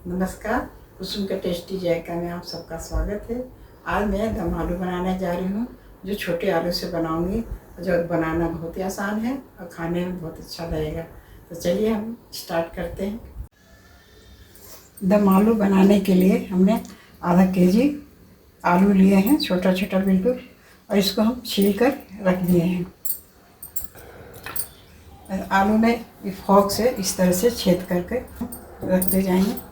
नमस्कार, कुसुम के टेस्टी जायका में आप सबका स्वागत है। आज मैं दम आलू बनाने जा रही हूँ, जो छोटे आलू से बनाऊंगी, जो बनाना बहुत ही आसान है और खाने में बहुत अच्छा लगेगा। तो चलिए हम स्टार्ट करते हैं। दम आलू बनाने के लिए हमने आधा केजी आलू लिए हैं, छोटा छोटा बिल्कुल, और इसको हम छील कर रख दिए हैं। आलू में फोक से इस तरह से छेद करके रखते जाएंगे।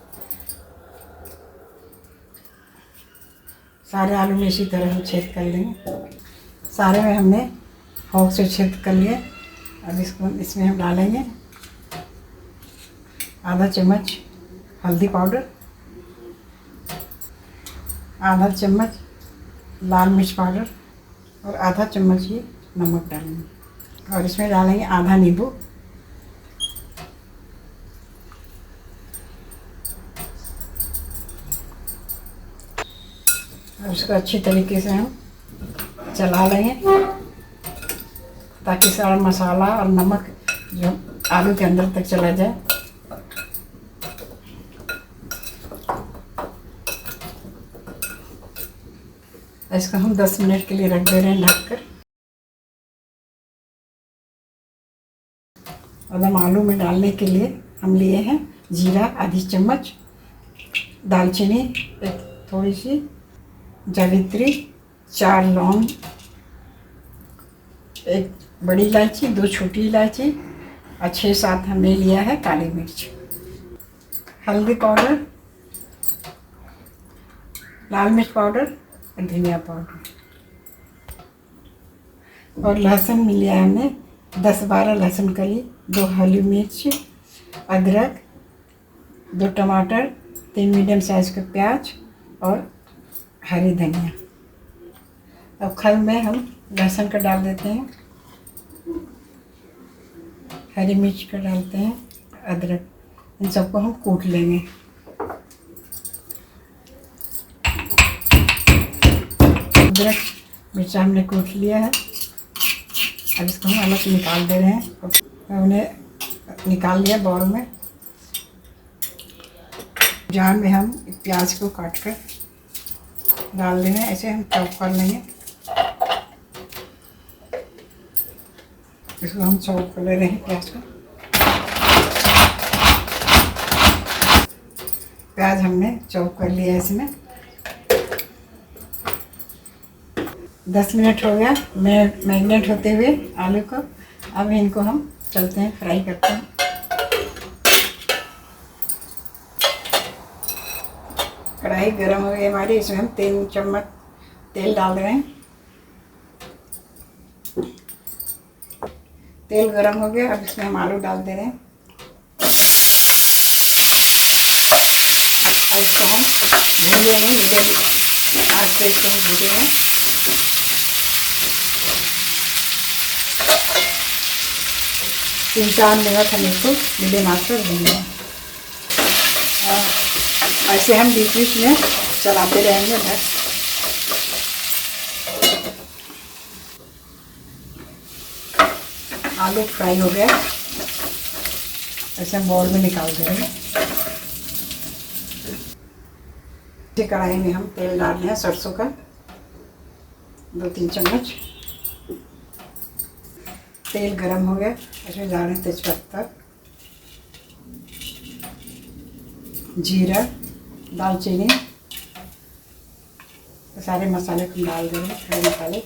सारे आलू में इसी तरह हम छेद कर लेंगे। सारे में हमने फोक से छेद कर लिए। अब इसको इसमें हम डालेंगे आधा चम्मच हल्दी पाउडर, आधा चम्मच लाल मिर्च पाउडर और आधा चम्मच ही नमक डालेंगे। और इसमें डालेंगे आधा नींबू। और इसको अच्छी तरीके से हम चला लेंगे ताकि सारा मसाला और नमक जो आलू के अंदर तक चला जाए। इसको हम 10 मिनट के लिए रख दे रहे हैं ढककर। और हम आलू में डालने के लिए हम लिए हैं जीरा आधी चम्मच, दालचीनी एक थोड़ी सी, जावित्री 4 लौंग, एक बड़ी इलायची, 2 छोटी इलायची और 6-7 हमने लिया है काली मिर्च, हल्दी पाउडर, लाल मिर्च पाउडर और धनिया पाउडर। और लहसुन लिया है हमने 10-12 लहसुन कली, 2 हरी मिर्च, अदरक, 2 टमाटर, 3 मीडियम साइज के प्याज और हरी धनिया। अब खल में हम लहसुन का डाल देते हैं, हरी मिर्च का डालते हैं, अदरक, इन सबको हम कूट लेंगे। अदरक मिर्चा हमने कूट लिया है। अब इसको हम अलग निकाल दे रहे हैं। हमने निकाल लिया बाउल में। जार में हम प्याज को काट कर डाल देंगे। ऐसे हम चॉप कर लेंगे। इसको हम चॉप कर ले रहे हैं प्याज को। प्याज हमने चॉप कर लिया इसमें। 10 मिनट हो गया मैरिनेट होते हुए आलू को। अब इनको हम चलते हैं फ्राई करते हैं। कढ़ाई गर्म हो गई हमारी, इसमें हम 3 चम्मच तेल डाल रहे हैं। तेल गर्म हो गया, अब इसमें हम आलू डाल दे रहे हैं। और इसको हम भूनेंगे, मीडियम आंच पे इसको हम भूनेंगे। तीन 4 मिनट हम इसको मीडियम आंच पर भूनेंगे। ऐसे हम बीच बीच में चलाते रहेंगे बस। आलू फ्राई हो गया, ऐसे हम बाउल में निकाल देंगे। इसी कढ़ाई में हम तेल डाल रहे हैं सरसों का 2-3 चम्मच। तेल गरम हो गया, इसमें डाल रहे हैं तेजपत्ता, जीरा, दालचीनी, सारे मसाले को डाल देंगे, खड़े मसाले।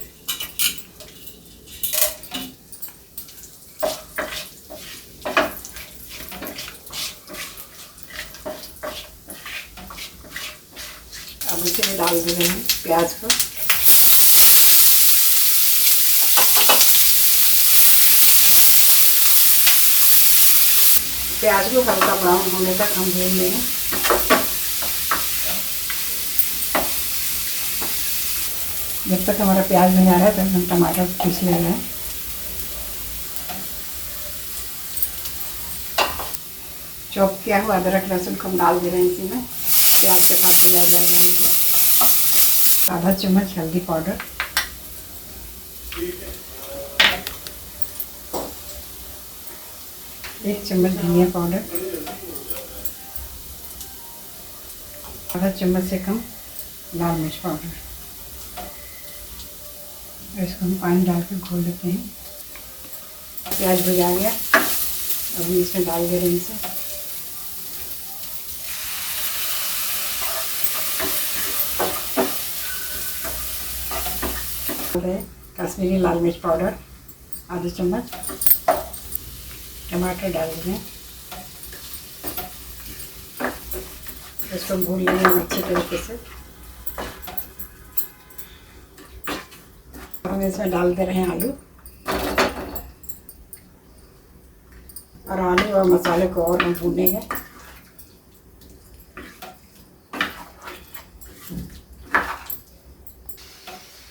अब इसे में डाल दे रहे हैं प्याज को। प्याज को हल्का ब्राउन होने तक हम भून लेंगे। जब तक हमारा प्याज नहीं आ रहा है तब हम टमाटर पीस ले रहे हैं। चॉप किया हुआ अदरक लहसुन को हम डाल दे रहे हैं इसी में। प्याज के साथ मिला जाएगा इनको। आधा चम्मच हल्दी पाउडर, एक चम्मच धनिया पाउडर, आधा चम्मच से कम लाल मिर्च पाउडर। इसको हम पानी डाल के घोल लेते हैं। प्याज भुजा गया, अब हम इसमें डाल दे रहे हैं इसे। कश्मीरी लाल मिर्च पाउडर आधा चम्मच, टमाटर डाल दें। इसको भून लेंगे हम अच्छे तरीके से। हम इसमें डाल दे रहे हैं आलू, और आलू और मसाले को और हम भूनेंगे।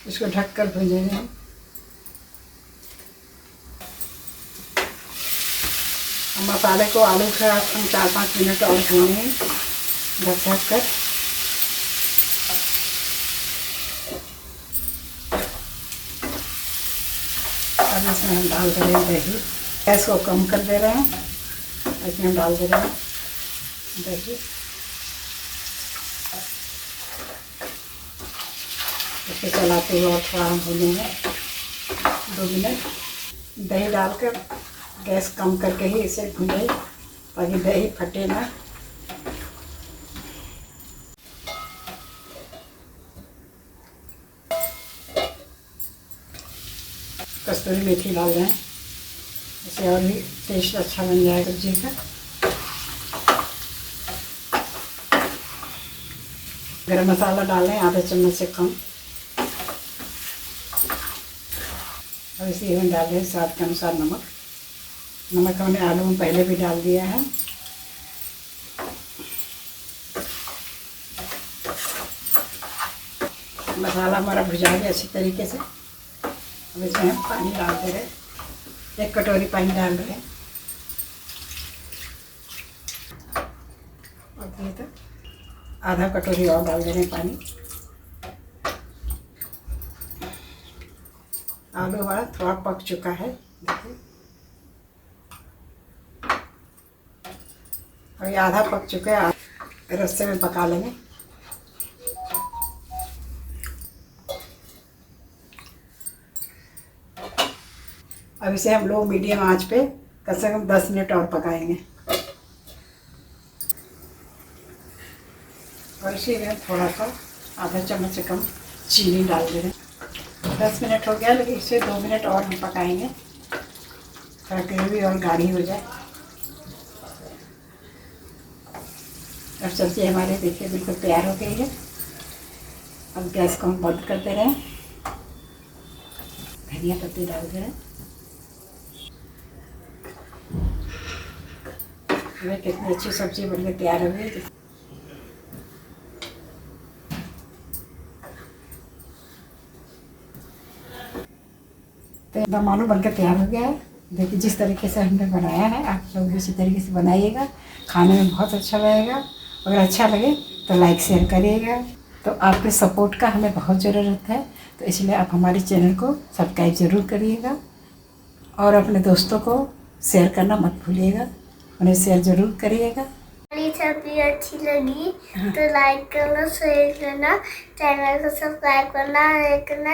इसको ढककर भूनेंगे। हम मसाले को आलू के हम 4-5 मिनट और भूनेंगे ढक कर। अब इसमें हम डाल दे रहे हैं दही। गैस को कम कर दे रहे हैं, इसमें हम डाल दे रहे हैं दही। इसे चलाते हुए और थोड़ा हम भूनेंगे 2 मिनट। दही डालकर गैस कम करके ही इसे भूनें ताकि दही फटे ना। कस्तूरी मेथी डाल दें, इससे और भी टेस्ट अच्छा बन जाएगा सब्जी का। गरम मसाला डालें आधा चम्मच से कम, और इसी में डाल दें स्वाद के अनुसार नमक। नमक हमने आलू में पहले भी डाल दिया है। मसाला हमारा भुजा गया अच्छी तरीके से। अब इसमें हम पानी डाल दे रहे हैं, 1 कटोरी पानी डाल रहे हैं। और ये तो आधा कटोरी और डाल दे रहे हैं पानी। आलू हमारा थोड़ा पक चुका है, देखिए। और ये आधा पक चुका है, रस्से में पका लेंगे। अब इसे हम लोग मीडियम आंच पे कम से कम 10 मिनट और पकाएंगे। और इसी में थोड़ा सा आधा चम्मच से कम चीनी डाल दे रहे हैं। 10 मिनट हो गया, लेकिन इसे 2 मिनट और हम पकाएंगे, थोड़ा ग्रेवी और गाढ़ी हो जाए। अब सब्जी हमारी देखिए बिल्कुल तैयार हो गई है। अब गैस को हम बंद कर दे रहे हैं, धनिया पत्ती डाल दे रहे हैं। हमें कितनी अच्छी सब्जी बनकर तैयार हो गई। तो दम आलू बनकर तैयार हो गया है। देखिए जिस तरीके से हमने बनाया है, आप लोग उसी तरीके से बनाइएगा, खाने में बहुत अच्छा लगेगा। अगर अच्छा लगे तो लाइक शेयर करिएगा। तो आपके सपोर्ट का हमें बहुत ज़रूरत है, तो इसलिए आप हमारे चैनल को सब्सक्राइब ज़रूर करिएगा, और अपने दोस्तों को शेयर करना मत भूलिएगा, उन्हें शेयर ज़रूर करिएगा। सब्जी अच्छी लगी तो लाइक करना, शेयर करना, चैनल को सब्सक्राइब करना।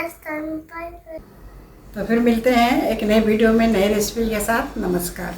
तो फिर मिलते हैं एक नए वीडियो में नए रेसिपी के साथ। नमस्कार।